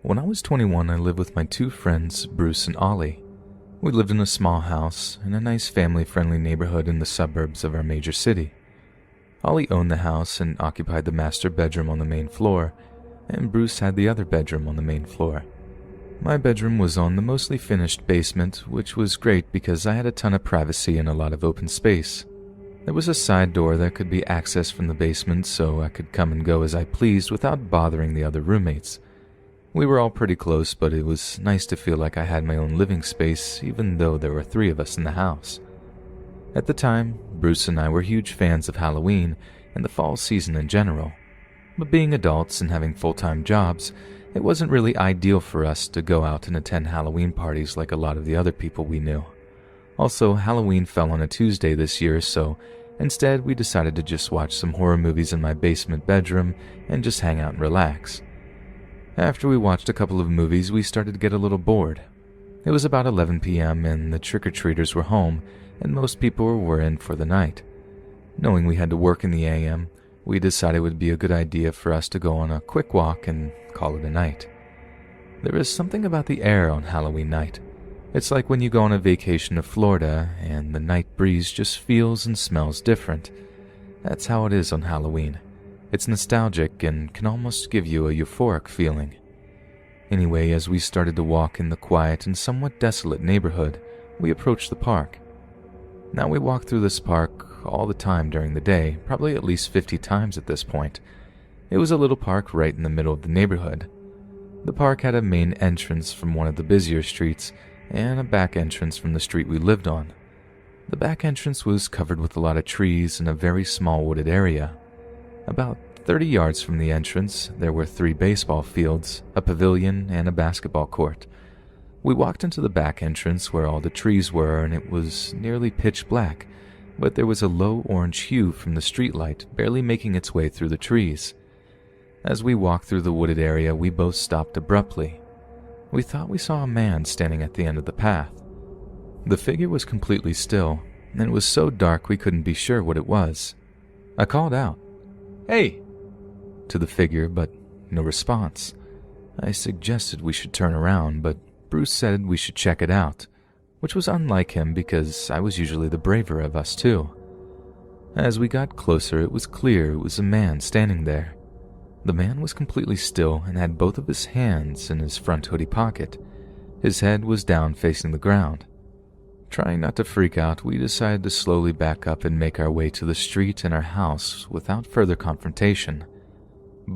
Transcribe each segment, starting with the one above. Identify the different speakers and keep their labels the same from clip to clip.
Speaker 1: When I was 21, I lived with my two friends, Bruce and Ollie. We lived in a small house in a nice family-friendly neighborhood in the suburbs of our major city. Ollie owned the house and occupied the master bedroom on the main floor, and Bruce had the other bedroom on the main floor. My bedroom was on the mostly finished basement, which was great because I had a ton of privacy and a lot of open space. There was a side door that could be accessed from the basement, so I could come and go as I pleased without bothering the other roommates. We were all pretty close, but it was nice to feel like I had my own living space, even though there were 3 of us in the house. At the time, Bruce and I were huge fans of Halloween and the fall season in general. But being adults and having full-time jobs, it wasn't really ideal for us to go out and attend Halloween parties like a lot of the other people we knew. Also, Halloween fell on a Tuesday this year, so instead we decided to just watch some horror movies in my basement bedroom and just hang out and relax. After we watched a couple of movies, we started to get a little bored. It was about 11 p.m. and the trick-or-treaters were home, and most people were in for the night. Knowing we had to work in the a.m., we decided it would be a good idea for us to go on a quick walk and call it a night. There is something about the air on Halloween night. It's like when you go on a vacation to Florida and the night breeze just feels and smells different. That's how it is on Halloween. It's nostalgic and can almost give you a euphoric feeling. Anyway, as we started to walk in the quiet and somewhat desolate neighborhood, we approached the park. Now we walk through this park all the time during the day, probably at least 50 times at this point. It was a little park right in the middle of the neighborhood. The park had a main entrance from one of the busier streets and a back entrance from the street we lived on. The back entrance was covered with a lot of trees and a very small wooded area. About 30 yards from the entrance, there were 3 baseball fields, a pavilion, and a basketball court. We walked into the back entrance where all the trees were, and it was nearly pitch black, but there was a low orange hue from the streetlight barely making its way through the trees. As we walked through the wooded area, we both stopped abruptly. We thought we saw a man standing at the end of the path. The figure was completely still, and it was so dark we couldn't be sure what it was. I called out, "Hey!" to the figure, but no response. I suggested we should turn around, but Bruce said we should check it out, which was unlike him because I was usually the braver of us two. As we got closer, it was clear it was a man standing there. The man was completely still and had both of his hands in his front hoodie pocket. His head was down facing the ground. Trying not to freak out, we decided to slowly back up and make our way to the street and our house without further confrontation.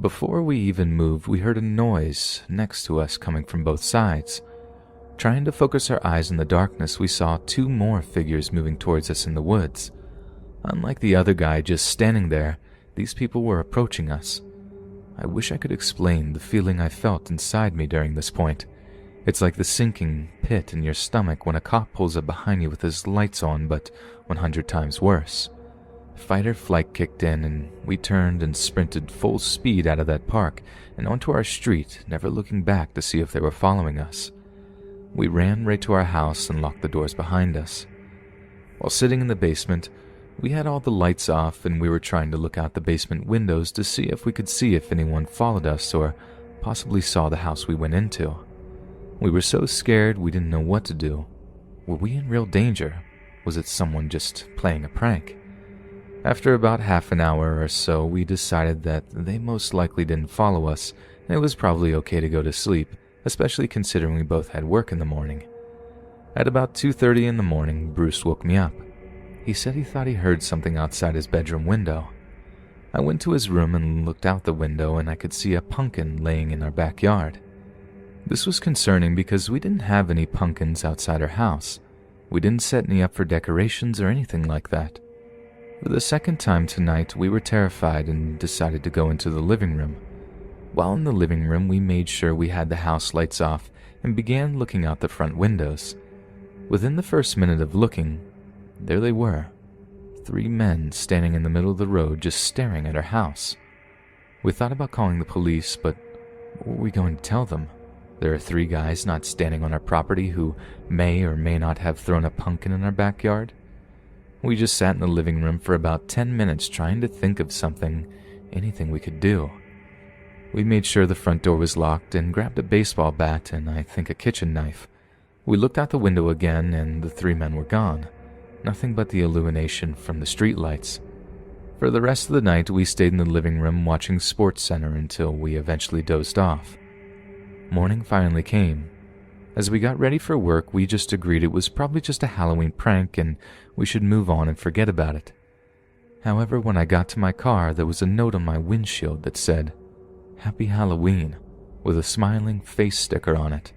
Speaker 1: Before we even moved, we heard a noise next to us coming from both sides. Trying to focus our eyes in the darkness, we saw 2 more figures moving towards us in the woods. Unlike the other guy just standing there, these people were approaching us. I wish I could explain the feeling I felt inside me during this point. It's like the sinking pit in your stomach when a cop pulls up behind you with his lights on, but 100 times worse. Fight or flight kicked in, and we turned and sprinted full speed out of that park and onto our street, never looking back to see if they were following us. We ran right to our house and locked the doors behind us. While sitting in the basement, we had all the lights off and we were trying to look out the basement windows to see if we could see if anyone followed us or possibly saw the house we went into. We were so scared we didn't know what to do. Were we in real danger? Was it someone just playing a prank? After about half an hour or so, we decided that they most likely didn't follow us, and it was probably okay to go to sleep, especially considering we both had work in the morning. At about 2:30 in the morning, Bruce woke me up. He said he thought he heard something outside his bedroom window. I went to his room and looked out the window, and I could see a pumpkin laying in our backyard. This was concerning because we didn't have any pumpkins outside our house. We didn't set any up for decorations or anything like that. For the second time tonight, we were terrified and decided to go into the living room. While in the living room, we made sure we had the house lights off and began looking out the front windows. Within the first minute of looking, there they were, 3 men standing in the middle of the road just staring at our house. We thought about calling the police, but what were we going to tell them? There are 3 guys not standing on our property who may or may not have thrown a pumpkin in our backyard. We just sat in the living room for about 10 minutes trying to think of something, anything we could do. We made sure the front door was locked and grabbed a baseball bat and I think a kitchen knife. We looked out the window again and the three men were gone. Nothing but the illumination from the streetlights. For the rest of the night, we stayed in the living room watching SportsCenter until we eventually dozed off. Morning finally came. As we got ready for work, we just agreed it was probably just a Halloween prank and we should move on and forget about it. However, when I got to my car, there was a note on my windshield that said, "Happy Halloween," with a smiling face sticker on it.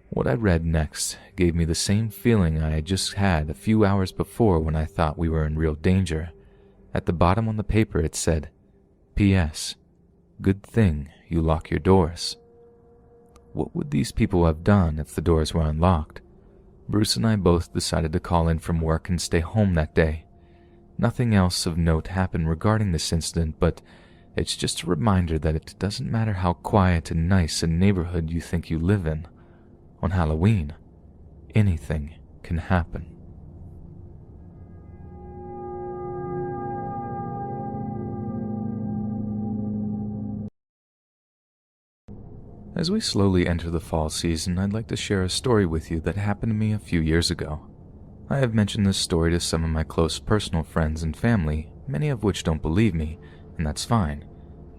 Speaker 1: What I read next gave me the same feeling I had just had a few hours before when I thought we were in real danger. At the bottom on the paper it said, "P.S. Good thing you lock your doors." What would these people have done if the doors were unlocked? Bruce and I both decided to call in from work and stay home that day. Nothing else of note happened regarding this incident, but it's just a reminder that it doesn't matter how quiet and nice a neighborhood you think you live in. On Halloween, anything can happen. As we slowly enter the fall season, I'd like to share a story with you that happened to me a few years ago. I have mentioned this story to some of my close personal friends and family, many of which don't believe me, and that's fine.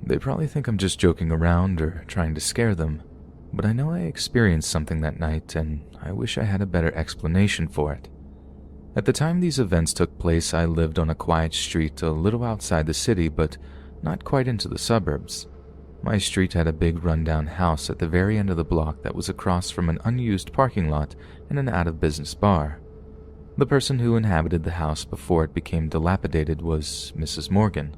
Speaker 1: They probably think I'm just joking around or trying to scare them, but I know I experienced something that night and I wish I had a better explanation for it. At the time these events took place, I lived on a quiet street a little outside the city, but not quite into the suburbs. My street had a big rundown house at the very end of the block that was across from an unused parking lot and an out-of-business bar. The person who inhabited the house before it became dilapidated was Mrs. Morgan.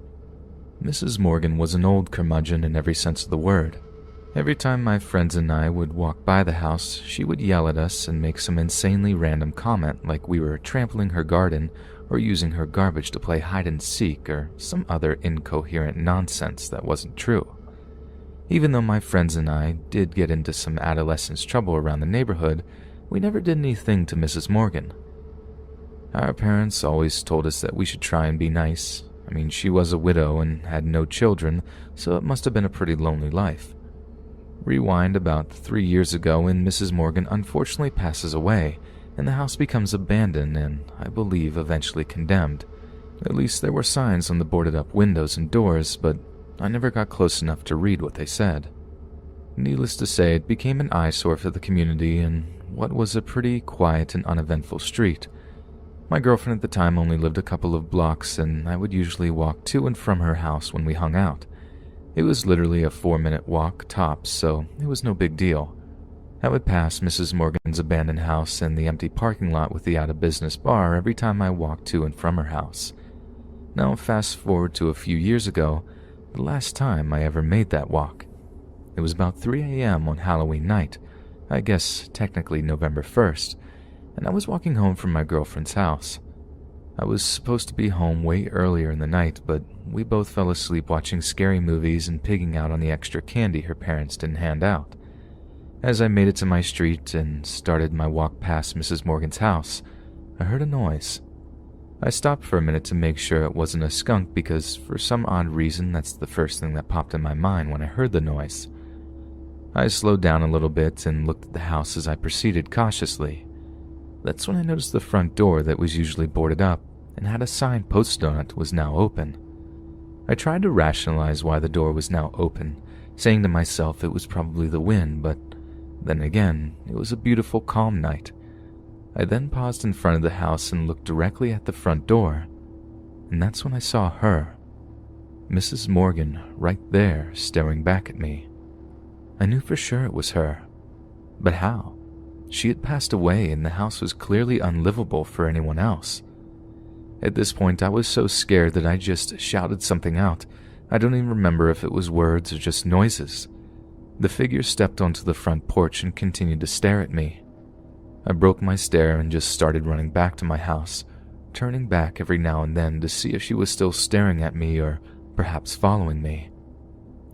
Speaker 1: Mrs. Morgan was an old curmudgeon in every sense of the word. Every time my friends and I would walk by the house, she would yell at us and make some insanely random comment like we were trampling her garden or using her garbage to play hide-and-seek or some other incoherent nonsense that wasn't true. Even though my friends and I did get into some adolescence trouble around the neighborhood, we never did anything to Mrs. Morgan. Our parents always told us that we should try and be nice. I mean, she was a widow and had no children, so it must have been a pretty lonely life. Rewind about 3 years ago and Mrs. Morgan unfortunately passes away, and the house becomes abandoned and, I believe, eventually condemned. At least there were signs on the boarded-up windows and doors, but I never got close enough to read what they said. Needless to say, it became an eyesore for the community in what was a pretty quiet and uneventful street. My girlfriend at the time only lived a couple of blocks, and I would usually walk to and from her house when we hung out. It was literally a 4-minute walk tops, so it was no big deal. I would pass Mrs. Morgan's abandoned house and the empty parking lot with the out-of-business bar every time I walked to and from her house. Now fast forward to a few years ago, the last time I ever made that walk. It was about 3 a.m. on Halloween night, I guess technically November 1st, and I was walking home from my girlfriend's house. I was supposed to be home way earlier in the night, but we both fell asleep watching scary movies and pigging out on the extra candy her parents didn't hand out. As I made it to my street and started my walk past Mrs. Morgan's house, I heard a noise. I stopped for a minute to make sure it wasn't a skunk because for some odd reason that's the first thing that popped in my mind when I heard the noise. I slowed down a little bit and looked at the house as I proceeded cautiously. That's when I noticed the front door that was usually boarded up and had a sign posted on it was now open. I tried to rationalize why the door was now open, saying to myself it was probably the wind, but then again, it was a beautiful calm night. I then paused in front of the house and looked directly at the front door, and that's when I saw her, Mrs. Morgan, right there staring back at me. I knew for sure it was her. But how? She had passed away and the house was clearly unlivable for anyone else. At this point, I was so scared that I just shouted something out. I don't even remember if it was words or just noises. The figure stepped onto the front porch and continued to stare at me. I broke my stare and just started running back to my house, turning back every now and then to see if she was still staring at me or perhaps following me.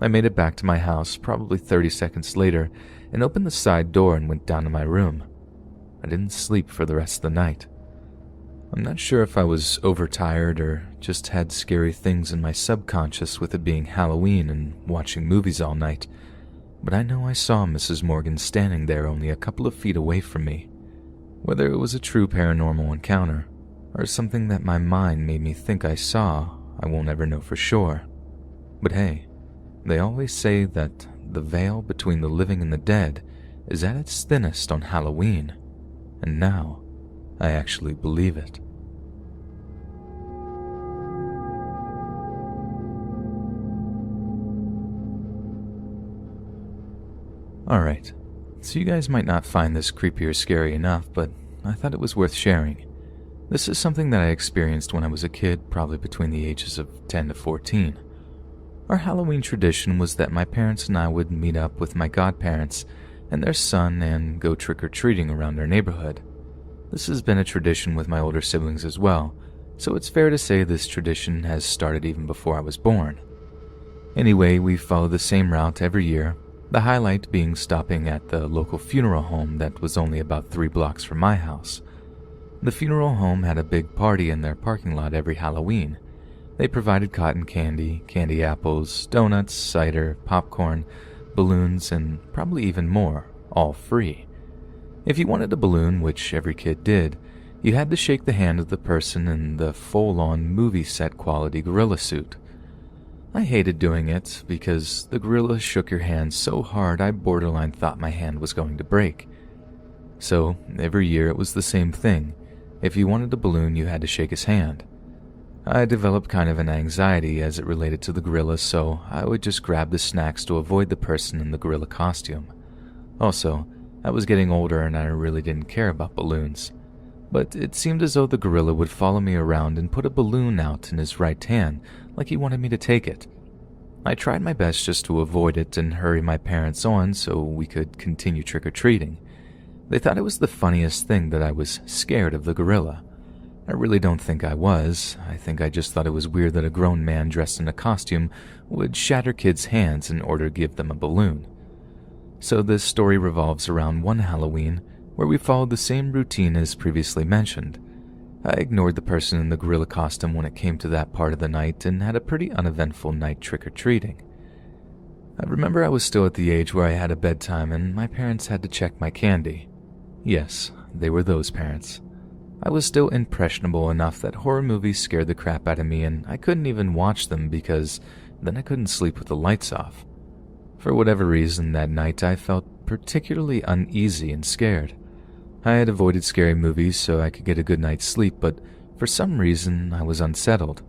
Speaker 1: I made it back to my house probably 30 seconds later and opened the side door and went down to my room. I didn't sleep for the rest of the night. I'm not sure if I was overtired or just had scary things in my subconscious with it being Halloween and watching movies all night, but I know I saw Mrs. Morgan standing there only a couple of feet away from me. Whether it was a true paranormal encounter or something that my mind made me think I saw, I won't ever know for sure. But hey, they always say that the veil between the living and the dead is at its thinnest on Halloween, and now I actually believe it. Alright, so you guys might not find this creepy or scary enough, but I thought it was worth sharing. This is something that I experienced when I was a kid, probably between the ages of 10 to 14. Our Halloween tradition was that my parents and I would meet up with my godparents and their son and go trick-or-treating around our neighborhood. This has been a tradition with my older siblings as well, so it's fair to say this tradition has started even before I was born. Anyway, we follow the same route every year, the highlight being stopping at the local funeral home that was only about 3 blocks from my house. The funeral home had a big party in their parking lot every Halloween. They provided cotton candy, candy apples, donuts, cider, popcorn, balloons, and probably even more, all free. If you wanted a balloon, which every kid did, you had to shake the hand of the person in the full-on movie set quality gorilla suit. I hated doing it because the gorilla shook your hand so hard I borderline thought my hand was going to break. So every year it was the same thing. If you wanted a balloon, you had to shake his hand. I developed kind of an anxiety as it related to the gorilla, so I would just grab the snacks to avoid the person in the gorilla costume. Also, I was getting older and I really didn't care about balloons. But it seemed as though the gorilla would follow me around and put a balloon out in his right hand, like he wanted me to take it. I tried my best just to avoid it and hurry my parents on so we could continue trick-or-treating. They thought it was the funniest thing that I was scared of the gorilla. I really don't think I was. I think I just thought it was weird that a grown man dressed in a costume would shatter kids' hands in order to give them a balloon. So this story revolves around one Halloween where we followed the same routine as previously mentioned. I ignored the person in the gorilla costume when it came to that part of the night and had a pretty uneventful night trick-or-treating. I remember I was still at the age where I had a bedtime and my parents had to check my candy. Yes, they were those parents. I was still impressionable enough that horror movies scared the crap out of me and I couldn't even watch them because then I couldn't sleep with the lights off. For whatever reason that night I felt particularly uneasy and scared. I had avoided scary movies so I could get a good night's sleep, but for some reason I was unsettled.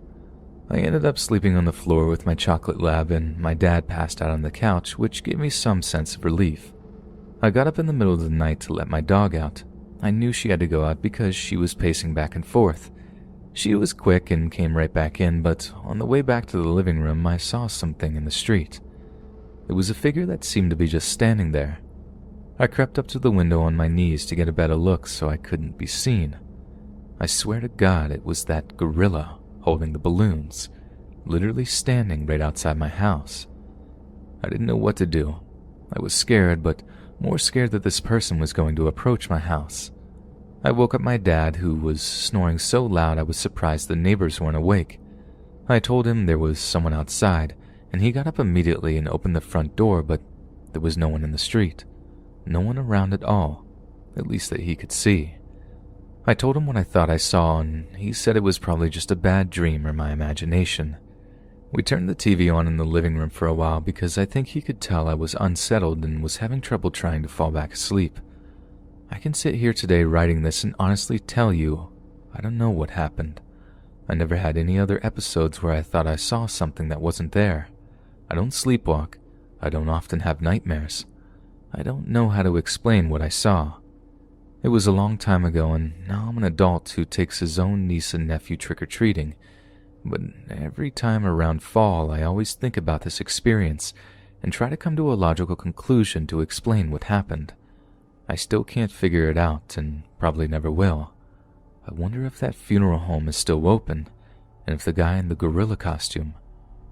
Speaker 1: I ended up sleeping on the floor with my chocolate lab and my dad passed out on the couch, which gave me some sense of relief. I got up in the middle of the night to let my dog out. I knew she had to go out because she was pacing back and forth. She was quick and came right back in, but on the way back to the living room I saw something in the street. It was a figure that seemed to be just standing there. I crept up to the window on my knees to get a better look so I couldn't be seen. I swear to God it was that gorilla holding the balloons, literally standing right outside my house. I didn't know what to do. I was scared, but more scared that this person was going to approach my house. I woke up my dad, who was snoring so loud I was surprised the neighbors weren't awake. I told him there was someone outside, and he got up immediately and opened the front door, but there was no one in the street. No one around at all, at least that he could see. I told him what I thought I saw, and he said it was probably just a bad dream or my imagination. We turned the TV on in the living room for a while because I think he could tell I was unsettled and was having trouble trying to fall back asleep. I can sit here today writing this and honestly tell you, I don't know what happened. I never had any other episodes where I thought I saw something that wasn't there. I don't sleepwalk. I don't often have nightmares. I don't know how to explain what I saw. It was a long time ago, and now I'm an adult who takes his own niece and nephew trick-or-treating. But every time around fall, I always think about this experience and try to come to a logical conclusion to explain what happened. I still can't figure it out, and probably never will. I wonder if that funeral home is still open, and if the guy in the gorilla costume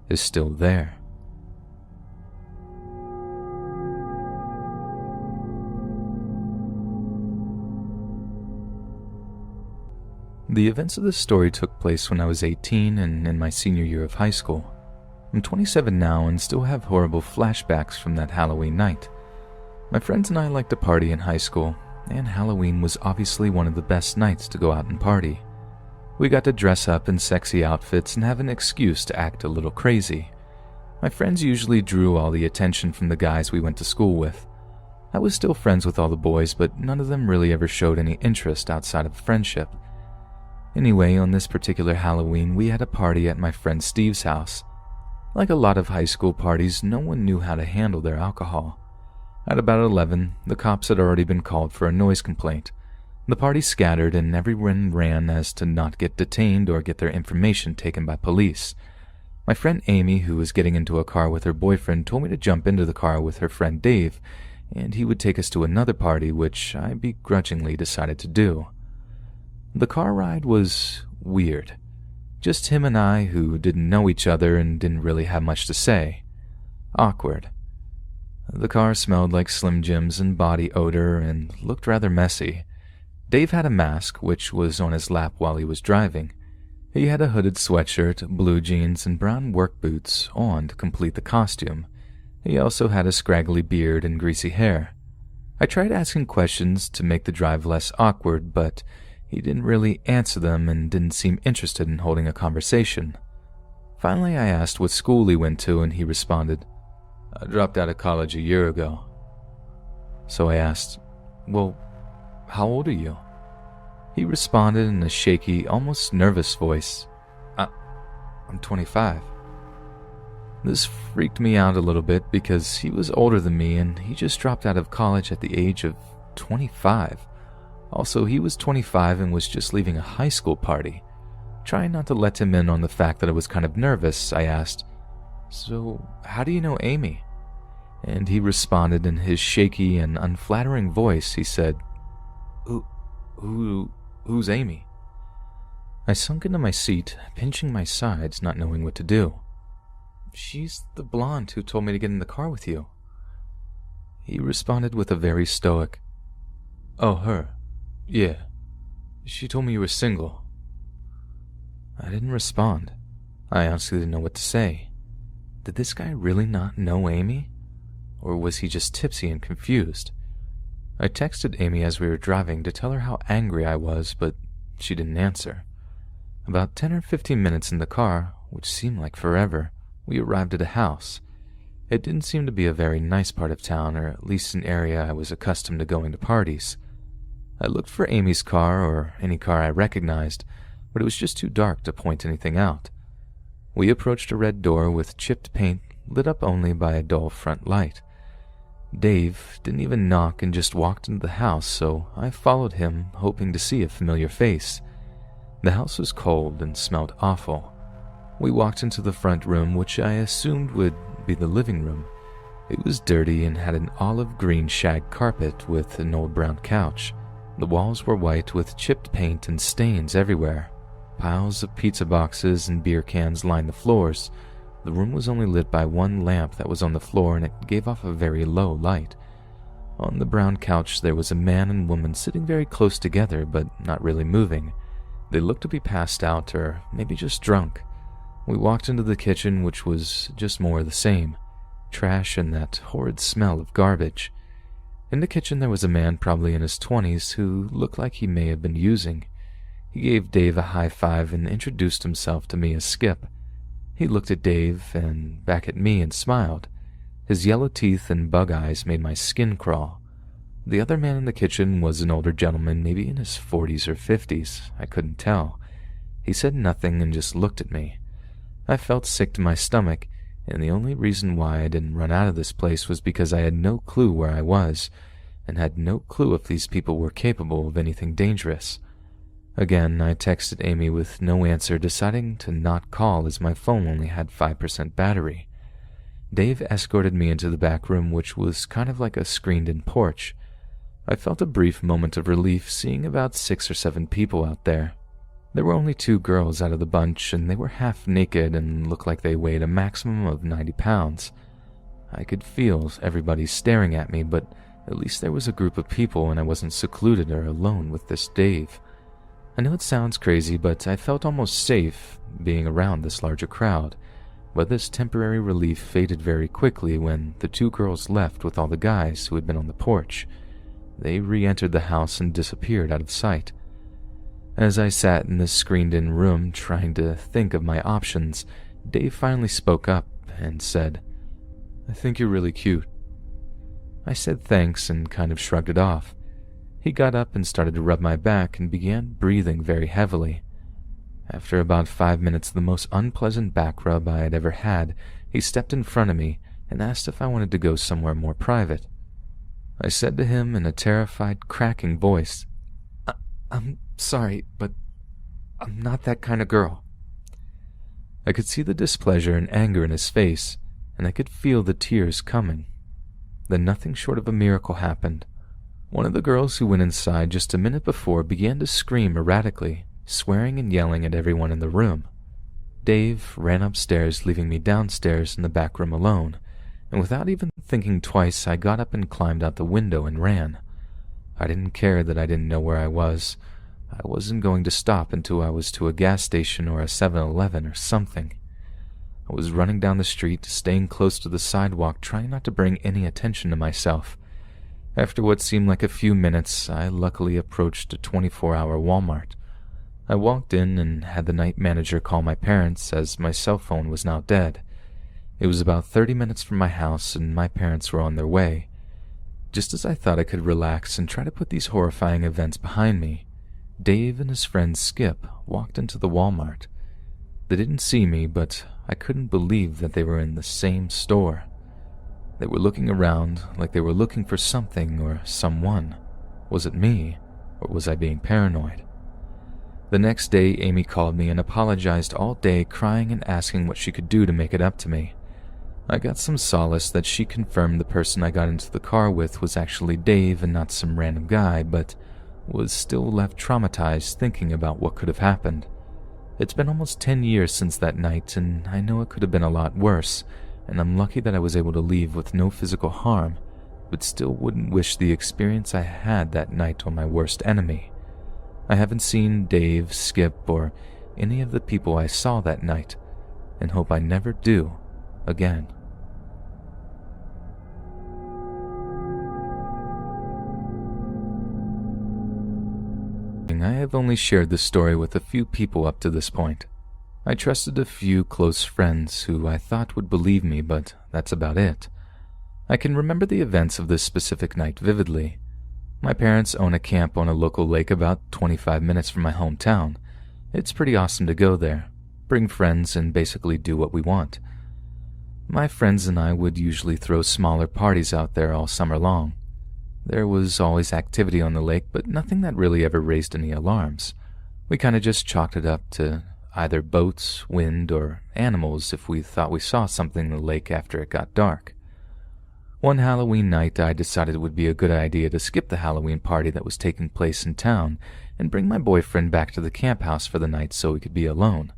Speaker 1: is still there. The events of this story took place when I was 18 and in my senior year of high school. I'm 27 now and still have horrible flashbacks from that Halloween night. My friends and I liked to party in high school, and Halloween was obviously one of the best nights to go out and party. We got to dress up in sexy outfits and have an excuse to act a little crazy. My friends usually drew all the attention from the guys we went to school with. I was still friends with all the boys, but none of them really ever showed any interest outside of friendship. Anyway, on this particular Halloween, we had a party at my friend Steve's house. Like a lot of high school parties, no one knew how to handle their alcohol. At about 11, the cops had already been called for a noise complaint. The party scattered and everyone ran as to not get detained or get their information taken by police. My friend Amy, who was getting into a car with her boyfriend, told me to jump into the car with her friend Dave, and he would take us to another party, which I begrudgingly decided to do. The car ride was weird. Just him and I, who didn't know each other and didn't really have much to say. Awkward. The car smelled like Slim Jims and body odor and looked rather messy. Dave had a mask, which was on his lap while he was driving. He had a hooded sweatshirt, blue jeans, and brown work boots on to complete the costume. He also had a scraggly beard and greasy hair. I tried asking questions to make the drive less awkward, but he didn't really answer them and didn't seem interested in holding a conversation. Finally, I asked what school he went to, and he responded, "I dropped out of college a year ago." So I asked, "Well, how old are you?" He responded in a shaky, almost nervous voice, I'm 25. This freaked me out a little bit because he was older than me and he just dropped out of college at the age of 25. Also, he was 25 and was just leaving a high school party. Trying not to let him in on the fact that I was kind of nervous, I asked, "So, how do you know Amy?" And he responded in his shaky and unflattering voice. He said, Who's Amy?" I sunk into my seat, pinching my sides, not knowing what to do. "She's the blonde who told me to get in the car with you." He responded with a very stoic, "Oh, her? Yeah. She told me you were single." I didn't respond. I honestly didn't know what to say. Did this guy really not know Amy? Or was he just tipsy and confused? I texted Amy as we were driving to tell her how angry I was, but she didn't answer. About 10 or 15 minutes in the car, which seemed like forever, we arrived at a house. It didn't seem to be a very nice part of town, or at least an area I was accustomed to going to parties. I looked for Amy's car or any car I recognized, but it was just too dark to point anything out. We approached a red door with chipped paint lit up only by a dull front light. Dave didn't even knock and just walked into the house, so I followed him, hoping to see a familiar face. The house was cold and smelled awful. We walked into the front room, which I assumed would be the living room. It was dirty and had an olive green shag carpet with an old brown couch. The walls were white with chipped paint and stains everywhere. Piles of pizza boxes and beer cans lined the floors. The room was only lit by one lamp that was on the floor, and it gave off a very low light. On the brown couch there was a man and woman sitting very close together, but not really moving. They looked to be passed out, or maybe just drunk. We walked into the kitchen, which was just more of the same. Trash and that horrid smell of garbage. In the kitchen there was a man probably in his 20s who looked like he may have been using. He gave Dave a high five and introduced himself to me as Skip. He looked at Dave and back at me and smiled. His yellow teeth and bug eyes made my skin crawl. The other man in the kitchen was an older gentleman, maybe in his 40s or 50s. I couldn't tell. He said nothing and just looked at me. I felt sick to my stomach, and the only reason why I didn't run out of this place was because I had no clue where I was, and had no clue if these people were capable of anything dangerous. Again, I texted Amy with no answer, deciding to not call as my phone only had 5% battery. Dave escorted me into the back room, which was kind of like a screened-in porch. I felt a brief moment of relief seeing about 6 or 7 people out there. There were only 2 girls out of the bunch, and they were half naked and looked like they weighed a maximum of 90 pounds. I could feel everybody staring at me, but at least there was a group of people and I wasn't secluded or alone with this Dave. I know it sounds crazy, but I felt almost safe being around this larger crowd, but this temporary relief faded very quickly when the two girls left with all the guys who had been on the porch. They re-entered the house and disappeared out of sight. As I sat in this screened-in room trying to think of my options, Dave finally spoke up and said, "I think you're really cute." I said thanks and kind of shrugged it off. He got up and started to rub my back and began breathing very heavily. After about 5 minutes of the most unpleasant back rub I had ever had, he stepped in front of me and asked if I wanted to go somewhere more private. I said to him in a terrified, cracking voice, I'm sorry, but I'm not that kind of girl." I could see the displeasure and anger in his face, and I could feel the tears coming. Then nothing short of a miracle happened. One of the girls who went inside just a minute before began to scream erratically, swearing and yelling at everyone in the room. Dave ran upstairs, leaving me downstairs in the back room alone, and without even thinking twice, I got up and climbed out the window and ran. I didn't care that I didn't know where I was. I wasn't going to stop until I was to a gas station or a 7-Eleven or something. I was running down the street, staying close to the sidewalk, trying not to bring any attention to myself. After what seemed like a few minutes, I luckily approached a 24-hour Walmart. I walked in and had the night manager call my parents as my cell phone was now dead. It was about 30 minutes from my house and my parents were on their way. Just as I thought I could relax and try to put these horrifying events behind me, Dave and his friend Skip walked into the Walmart. They didn't see me, but I couldn't believe that they were in the same store. They were looking around like they were looking for something or someone. Was it me, or was I being paranoid? The next day, Amy called me and apologized all day, crying and asking what she could do to make it up to me. I got some solace that she confirmed the person I got into the car with was actually Dave and not some random guy, but was still left traumatized thinking about what could have happened. It's been almost 10 years since that night, and I know it could have been a lot worse, and I'm lucky that I was able to leave with no physical harm, but still wouldn't wish the experience I had that night on my worst enemy. I haven't seen Dave, Skip, or any of the people I saw that night, and hope I never do again. I have only shared this story with a few people up to this point. I trusted a few close friends who I thought would believe me, but that's about it. I can remember the events of this specific night vividly. My parents own a camp on a local lake about 25 minutes from my hometown. It's pretty awesome to go there, bring friends, and basically do what we want. My friends and I would usually throw smaller parties out there all summer long. There was always activity on the lake, but nothing that really ever raised any alarms. We kind of just chalked it up to either boats, wind, or animals if we thought we saw something in the lake after it got dark. One Halloween night, I decided it would be a good idea to skip the Halloween party that was taking place in town and bring my boyfriend back to the camp house for the night so we could be alone.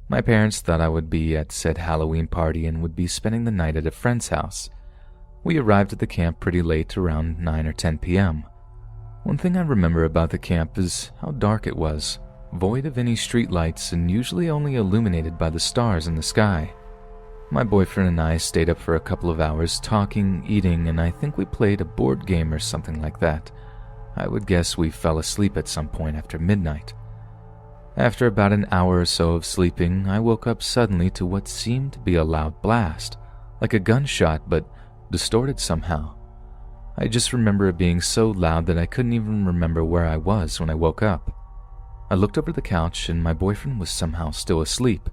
Speaker 1: My parents thought I would be at said Halloween party and would be spending the night at a friend's house. We arrived at the camp pretty late, around 9 or 10 p.m. One thing I remember about the camp is how dark it was, void of any street lights and usually only illuminated by the stars in the sky. My boyfriend and I stayed up for a couple of hours talking, eating, and I think we played a board game or something like that. I would guess we fell asleep at some point after midnight. After about an hour or so of sleeping, I woke up suddenly to what seemed to be a loud blast, like a gunshot but distorted somehow. I just remember it being so loud that I couldn't even remember where I was when I woke up. I looked over the couch and my boyfriend was somehow still asleep.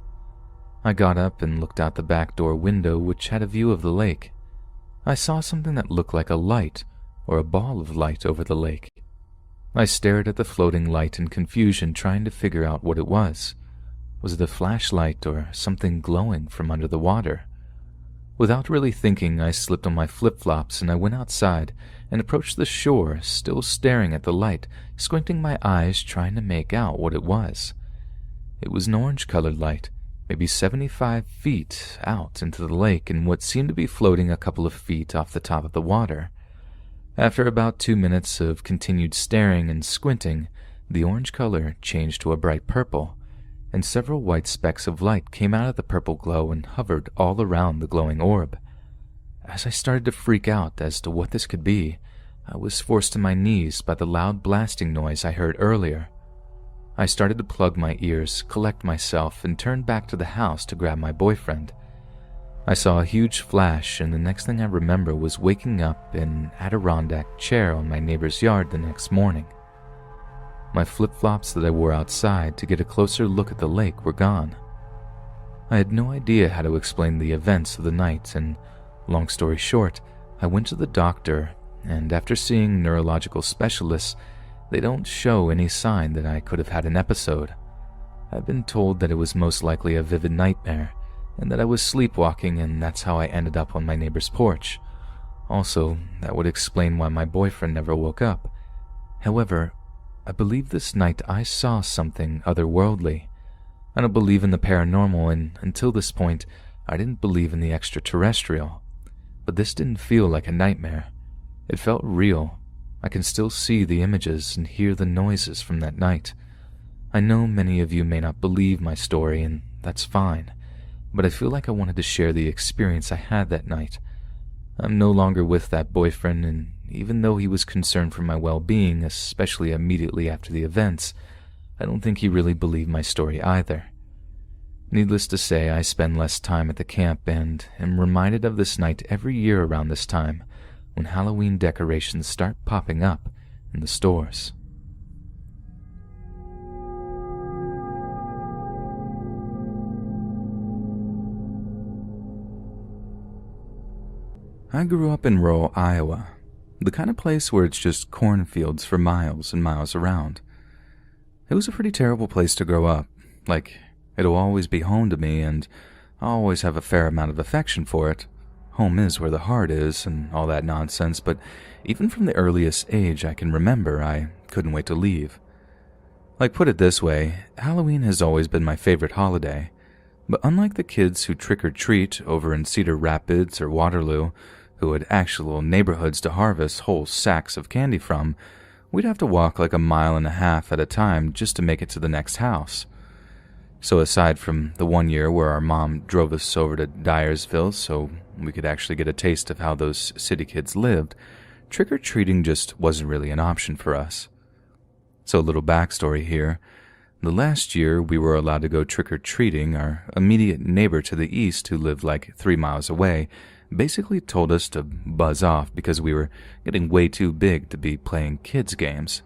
Speaker 1: I got up and looked out the back door window, which had a view of the lake. I saw something that looked like a light or a ball of light over the lake. I stared at the floating light in confusion, trying to figure out what it was. Was it a flashlight or something glowing from under the water? Without really thinking, I slipped on my flip-flops and I went outside and approached the shore, still staring at the light, squinting my eyes trying to make out what it was. It was an orange-colored light, maybe 75 feet out into the lake and what seemed to be floating a couple of feet off the top of the water. After about 2 minutes of continued staring and squinting, The orange color changed to a bright purple, and several white specks of light came out of the purple glow and hovered all around the glowing orb. As I started to freak out as to what this could be, I was forced to my knees by the loud blasting noise I heard earlier. I started to plug my ears, collect myself, and turned back to the house to grab my boyfriend. I saw a huge flash, and the next thing I remember was waking up in an Adirondack chair on my neighbor's yard the next morning. My flip-flops that I wore outside to get a closer look at the lake were gone. I had no idea how to explain the events of the night, and long story short, I went to the doctor, and after seeing neurological specialists, they don't show any sign that I could have had an episode. I've been told that it was most likely a vivid nightmare, and that I was sleepwalking, and that's how I ended up on my neighbor's porch. Also, that would explain why my boyfriend never woke up. However, I believe this night I saw something otherworldly. I don't believe in the paranormal, and until this point, I didn't believe in the extraterrestrial. But this didn't feel like a nightmare. It felt real. I can still see the images and hear the noises from that night. I know many of you may not believe my story, and that's fine, but I feel like I wanted to share the experience I had that night. I'm no longer with that boyfriend, and even though he was concerned for my well-being, especially immediately after the events, I don't think he really believed my story either. Needless to say, I spend less time at the camp and am reminded of this night every year around this time, when Halloween decorations start popping up in the stores. I grew up in rural Iowa, the kind of place where it's just cornfields for miles and miles around. It was a pretty terrible place to grow up. It'll always be home to me, and I'll always have a fair amount of affection for it. Home is where the heart is, and all that nonsense, but even from the earliest age I can remember, I couldn't wait to leave. Put it this way, Halloween has always been my favorite holiday, but unlike the kids who trick-or-treat over in Cedar Rapids or Waterloo, who had actual neighborhoods to harvest whole sacks of candy from, we'd have to walk like a mile and a half at a time just to make it to the next house. So aside from the one year where our mom drove us over to Dyersville so we could actually get a taste of how those city kids lived, trick-or-treating just wasn't really an option for us. So a little backstory here. The last year we were allowed to go trick-or-treating, our immediate neighbor to the east, who lived 3 miles away, basically told us to buzz off because we were getting way too big to be playing kids' games.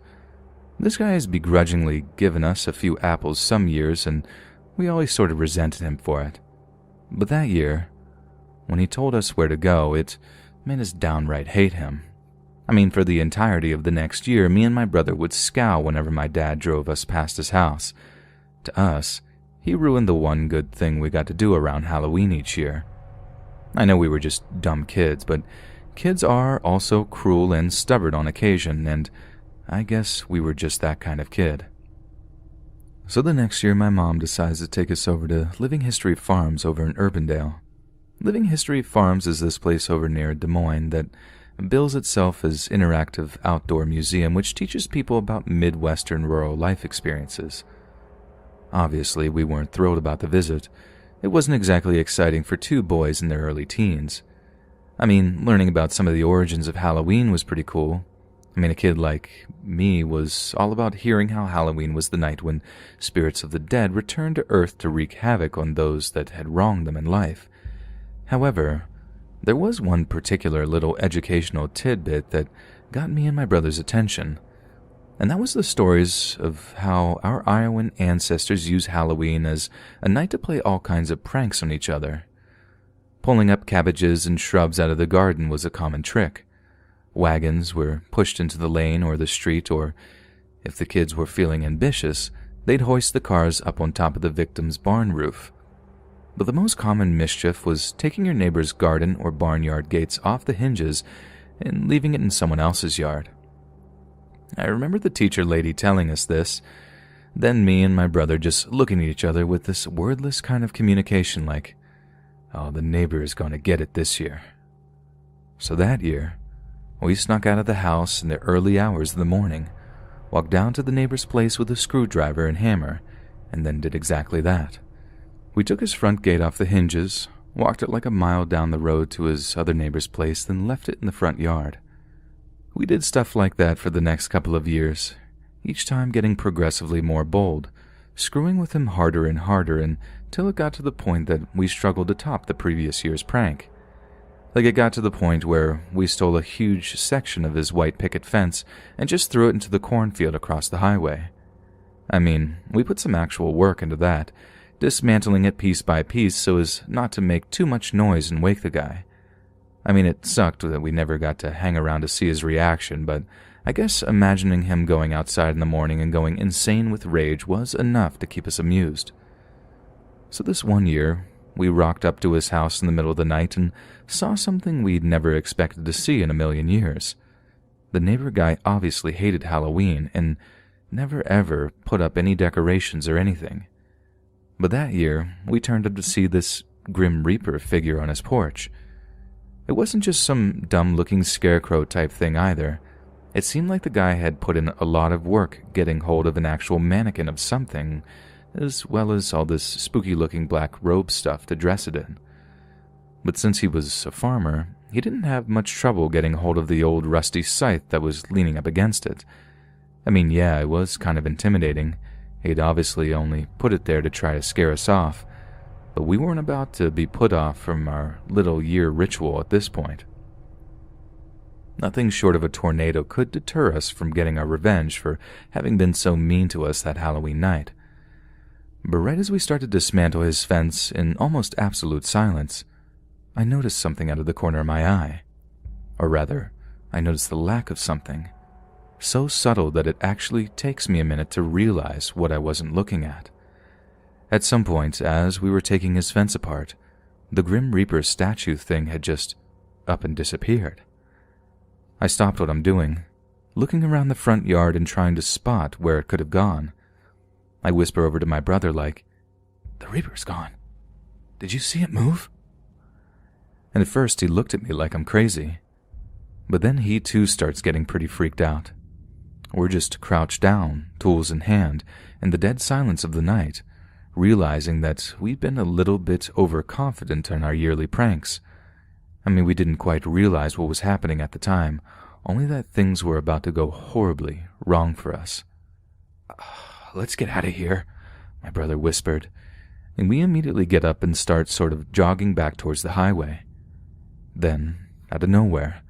Speaker 1: This guy has begrudgingly given us a few apples some years, and we always sort of resented him for it. But that year, when he told us where to go, it made us downright hate him. For the entirety of the next year, me and my brother would scowl whenever my dad drove us past his house. To us, he ruined the one good thing we got to do around Halloween each year. I know we were just dumb kids, but kids are also cruel and stubborn on occasion, and I guess we were just that kind of kid. So the next year, my mom decides to take us over to Living History Farms over in Urbandale. Living History Farms is this place over near Des Moines that bills itself as interactive outdoor museum which teaches people about Midwestern rural life experiences. Obviously, we weren't thrilled about the visit. It wasn't exactly exciting for two boys in their early teens. Learning about some of the origins of Halloween was pretty cool. A kid like me was all about hearing how Halloween was the night when spirits of the dead returned to Earth to wreak havoc on those that had wronged them in life. However, there was one particular little educational tidbit that got me and my brother's attention, and that was the stories of how our Iowan ancestors used Halloween as a night to play all kinds of pranks on each other. Pulling up cabbages and shrubs out of the garden was a common trick. Wagons were pushed into the lane or the street, or if the kids were feeling ambitious, they'd hoist the cars up on top of the victim's barn roof. But the most common mischief was taking your neighbor's garden or barnyard gates off the hinges and leaving it in someone else's yard. I remember the teacher lady telling us this, then me and my brother just looking at each other with this wordless kind of communication like, oh, the neighbor is going to get it this year. So that year, we snuck out of the house in the early hours of the morning, walked down to the neighbor's place with a screwdriver and hammer, and then did exactly that. We took his front gate off the hinges, walked it like a mile down the road to his other neighbor's place, then left it in the front yard. We did stuff like that for the next couple of years, each time getting progressively more bold, screwing with him harder and harder until it got to the point that we struggled to top the previous year's prank. Like, it got to the point where we stole a huge section of his white picket fence and just threw it into the cornfield across the highway. I mean, we put some actual work into that, dismantling it piece by piece so as not to make too much noise and wake the guy. I mean, it sucked that we never got to hang around to see his reaction, but I guess imagining him going outside in the morning and going insane with rage was enough to keep us amused. So this one year, we rocked up to his house in the middle of the night and saw something we'd never expected to see in a million years. The neighbor guy obviously hated Halloween and never ever put up any decorations or anything. But that year, we turned up to see this Grim Reaper figure on his porch. It wasn't just some dumb-looking scarecrow type thing either. It seemed like the guy had put in a lot of work getting hold of an actual mannequin of something, as well as all this spooky-looking black robe stuff to dress it in. But since he was a farmer, he didn't have much trouble getting hold of the old rusty scythe that was leaning up against it. I mean, yeah, it was kind of intimidating. He'd obviously only put it there to try to scare us off, but we weren't about to be put off from our little year ritual at this point. Nothing short of a tornado could deter us from getting our revenge for having been so mean to us that Halloween night. But right as we started to dismantle his fence in almost absolute silence, I noticed something out of the corner of my eye. Or rather, I noticed the lack of something. So subtle that it actually takes me a minute to realize what I wasn't looking at. At some point, as we were taking his fence apart, the Grim Reaper statue thing had just up and disappeared. I stopped what I'm doing, looking around the front yard and trying to spot where it could have gone. I whisper over to my brother like, "The Reaper's gone. Did you see it move?" And at first he looked at me like I'm crazy. But then he too starts getting pretty freaked out. We're just crouched down, tools in hand, in the dead silence of the night, realizing that we'd been a little bit overconfident in our yearly pranks. I mean, we didn't quite realize what was happening at the time, only that things were about to go horribly wrong for us. "Let's get out of here," my brother whispered, and we immediately get up and start sort of jogging back towards the highway. Then, out of nowhere,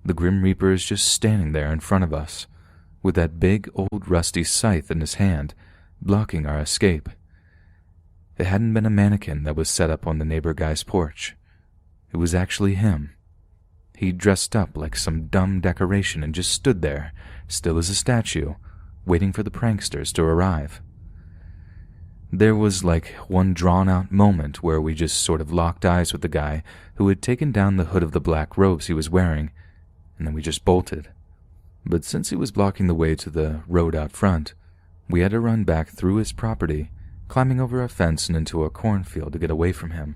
Speaker 1: the Grim Reaper is just standing there in front of us, with that big old rusty scythe in his hand, blocking our escape. It hadn't been a mannequin that was set up on the neighbor guy's porch. It was actually him. He dressed up like some dumb decoration and just stood there, still as a statue, waiting for the pranksters to arrive. There was like one drawn-out moment where we just sort of locked eyes with the guy who had taken down the hood of the black robes he was wearing, and then we just bolted. But since he was blocking the way to the road out front, we had to run back through his property, climbing over a fence and into a cornfield to get away from him.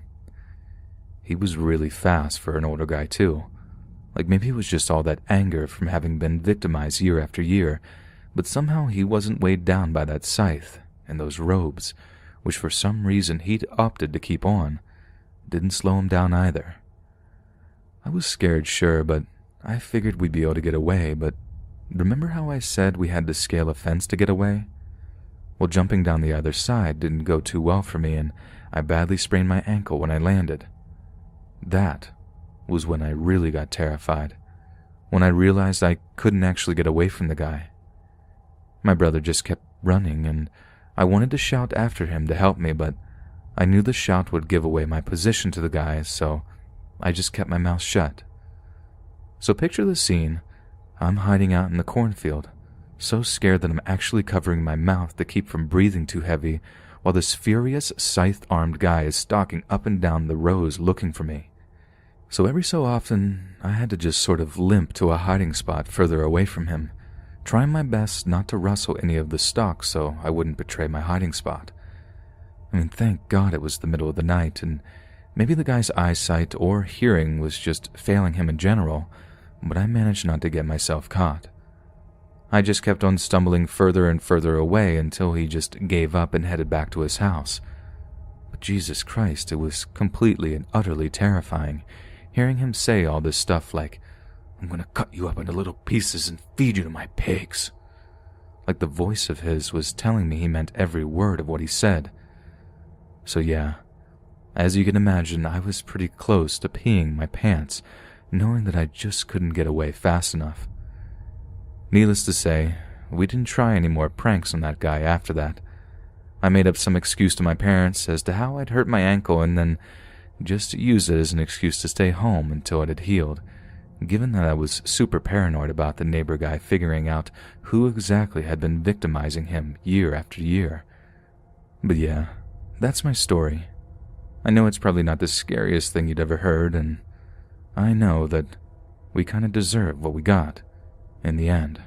Speaker 1: He was really fast for an older guy too. Like maybe it was just all that anger from having been victimized year after year, but somehow he wasn't weighed down by that scythe and those robes, which for some reason he'd opted to keep on. Didn't slow him down either. I was scared, sure, but I figured we'd be able to get away, but remember how I said we had to scale a fence to get away? Well, jumping down the other side didn't go too well for me, and I badly sprained my ankle when I landed. That was when I really got terrified, when I realized I couldn't actually get away from the guy. My brother just kept running, and I wanted to shout after him to help me, but I knew the shout would give away my position to the guy, so I just kept my mouth shut. So picture the scene. I'm hiding out in the cornfield, so scared that I'm actually covering my mouth to keep from breathing too heavy, while this furious, scythe-armed guy is stalking up and down the rows looking for me. So every so often, I had to just sort of limp to a hiding spot further away from him, trying my best not to rustle any of the stalks so I wouldn't betray my hiding spot. I mean, thank God it was the middle of the night, and maybe the guy's eyesight or hearing was just failing him in general, but I managed not to get myself caught. I just kept on stumbling further and further away until he just gave up and headed back to his house. But Jesus Christ, it was completely and utterly terrifying, hearing him say all this stuff like, "I'm gonna cut you up into little pieces and feed you to my pigs." Like the voice of his was telling me he meant every word of what he said. So yeah, as you can imagine, I was pretty close to peeing my pants, knowing that I just couldn't get away fast enough. Needless to say, we didn't try any more pranks on that guy after that. I made up some excuse to my parents as to how I'd hurt my ankle and then just used it as an excuse to stay home until it had healed, given that I was super paranoid about the neighbor guy figuring out who exactly had been victimizing him year after year. But yeah, that's my story. I know it's probably not the scariest thing you'd ever heard, and I know that we kind of deserve what we got in the end.